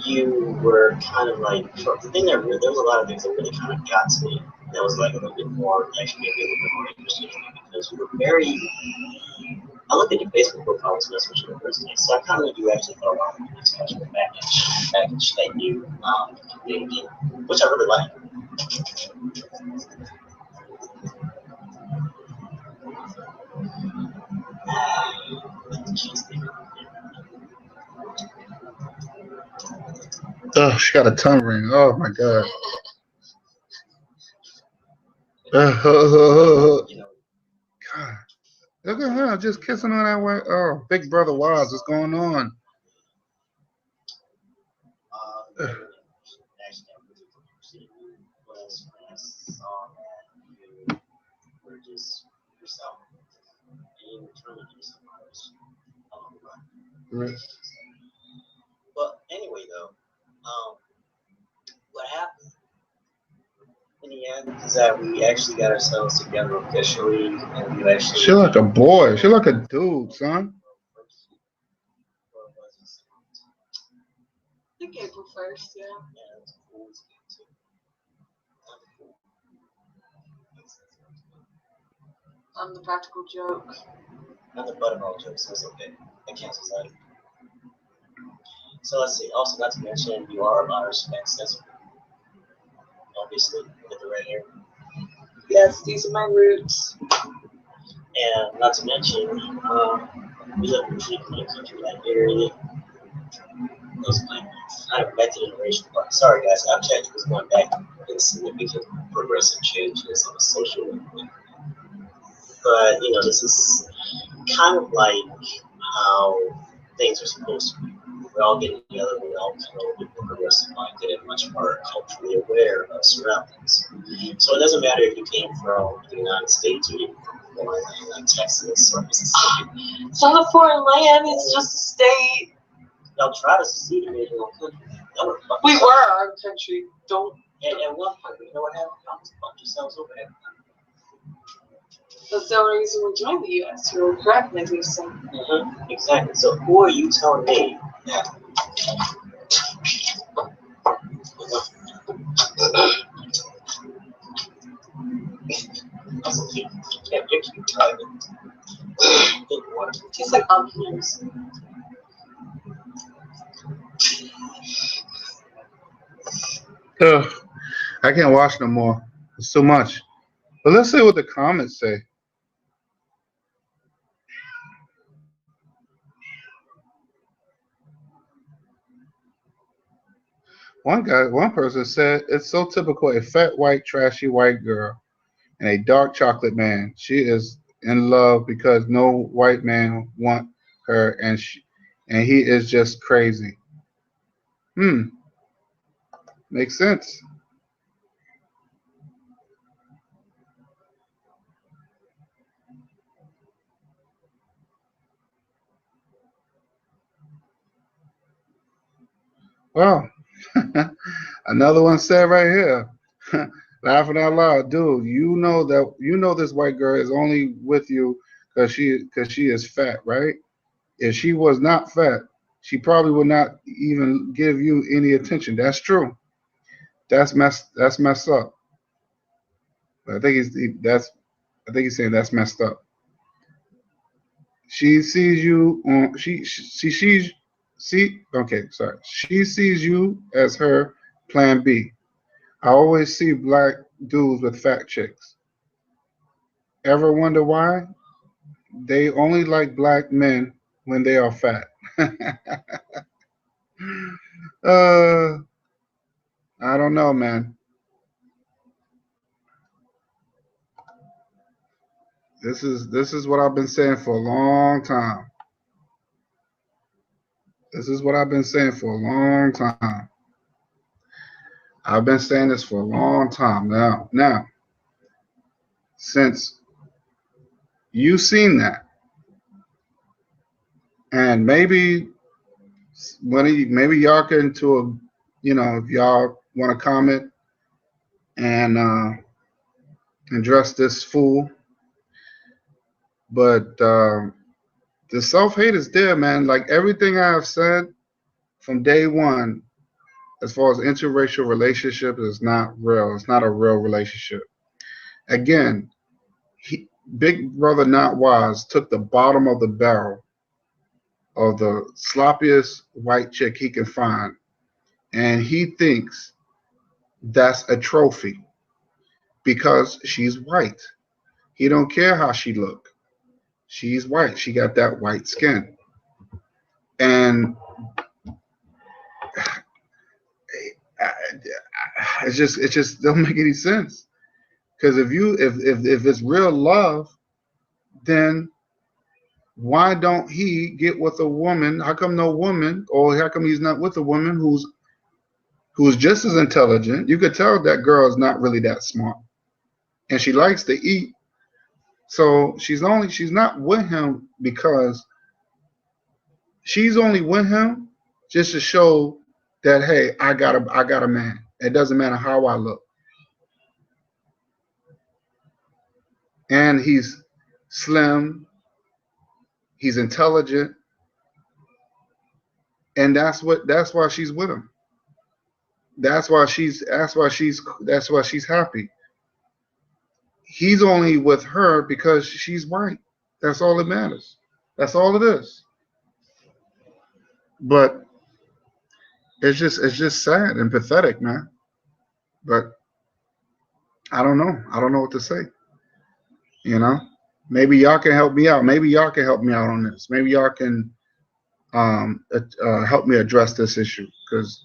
you were kind of like the thing that there was a lot of things that really kind of got to me. That was like a little bit more, actually maybe a little bit more interesting to me because you were very. I looked at your Facebook profile and message you the first day, so I kind of you actually thought about the discussion package that you created, which I really like.
Oh, she got a tongue ring. Oh my God. God. Look at her just kissing on that way. Oh, Bigbrotherwise, what's going on? Right.
But anyway, though, what happened in the end is that we actually got ourselves together officially, and we actually.
She like a boy. She like a dude, son.
I think April 1st, yeah. I'm the practical joke.
I'm the butt of all jokes, so it's okay. That cancels out. So let's see. Also, not to mention, you are Irish accessible. Obviously, with the red hair.
Yes, these are my roots.
And not to mention, we live in a pretty cool country like area. Those I have met the generation part. Sorry, guys, I've checked was going back in significant progressive changes on the social level. But this is kind of like how things are supposed to be. We're all getting together, we're all kind of a little bit more progressive minded and much more culturally aware of surroundings. So it doesn't matter if you came from the United States or you came from foreign land like Texas or Mississippi.
It's not a foreign land, it's just a state.
Y'all try to secede and made your own country.
We were our own country. Don't.
And at one point, you know what happened? Y'all just fucked yourselves over every time.
That's the only reason we joined the U.S. You were correct, as you said.
Exactly. So who are you telling me that? That's okay. Can't get you private. Good water.
Tastes like pumpkins.
Ugh, I can't watch no more. It's too much. But let's see what the comments say. One person said, it's so typical a fat, white, trashy white girl and a dark chocolate man. She is in love because no white man want her and he is just crazy. Makes sense. Well, another one said right here, laughing out loud, dude. You know this white girl is only with you because she is fat, right? If she was not fat, she probably would not even give you any attention. That's true. That's messed up. But I think he's saying that's messed up. She sees you on she sees see okay, sorry. She sees you as her plan B. I always see black dudes with fat chicks. Ever wonder why? They only like black men when they are fat. uh I don't know, man. This is what I've been saying for a long time. This is what I've been saying for a long time. I've been saying this for a long time now. Since you've seen that, and maybe maybe y'all get into a, if y'all want to comment and address this fool, but the self-hate is there, man. Like everything I have said from day one, as far as interracial relationship, is not real. It's not a real relationship. Again, Big Brother Not Wise took the bottom of the barrel of the sloppiest white chick he can find, and he thinks that's a trophy because she's white. He don't care how she look. She's white. She got that white skin, and it just don't make any sense. Because if it's real love, then why don't he get with a woman? How come no woman, or how come he's not with a woman who's just as intelligent? You could tell that girl is not really that smart, and she likes to eat. So she's not with him because she's only with him just to show that, hey, I got a man. It doesn't matter how I look. And he's slim, he's intelligent, and that's why she's with him. That's why she's happy. He's only with her because she's white. That's all that matters. That's all it is. But it's just sad and pathetic, man. But I don't know. I don't know what to say. Maybe y'all can help me out. Maybe y'all can help me out on this. Maybe y'all can help me address this issue, because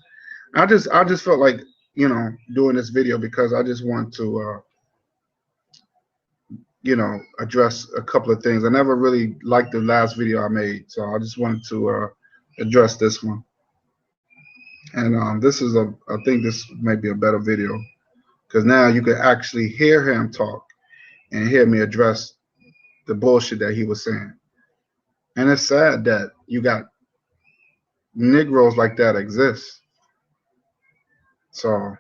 I just felt like doing this video because I just want to address a couple of things. I never really liked the last video I made, so I just wanted to address this one. And I think this may be a better video, because now you can actually hear him talk and hear me address the bullshit that he was saying. And it's sad that you got Negroes like that exist. So,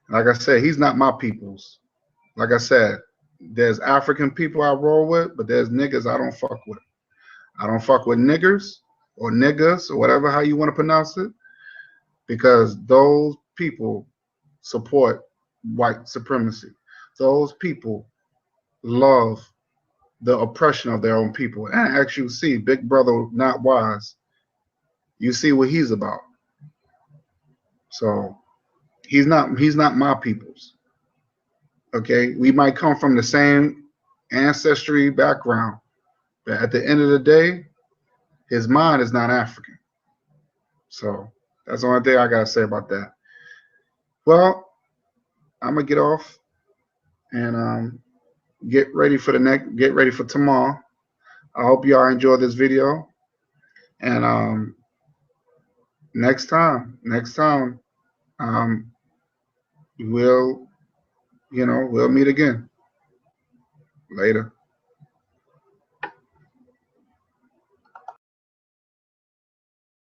like I said, he's not my people's. Like I said, there's African people I roll with, but there's niggas I don't fuck with. I don't fuck with niggers or niggas or whatever how you want to pronounce it, because those people support white supremacy. Those people love the oppression of their own people. And as you see, Big Brother Not Wise, you see what he's about. So he's not my people's. Okay, we might come from the same ancestry background, but at the end of the day, his mind is not African. So that's the only thing I gotta say about that. Well, I'm gonna get off and get ready for tomorrow. I hope y'all enjoy this video, and next time we'll meet again. Later.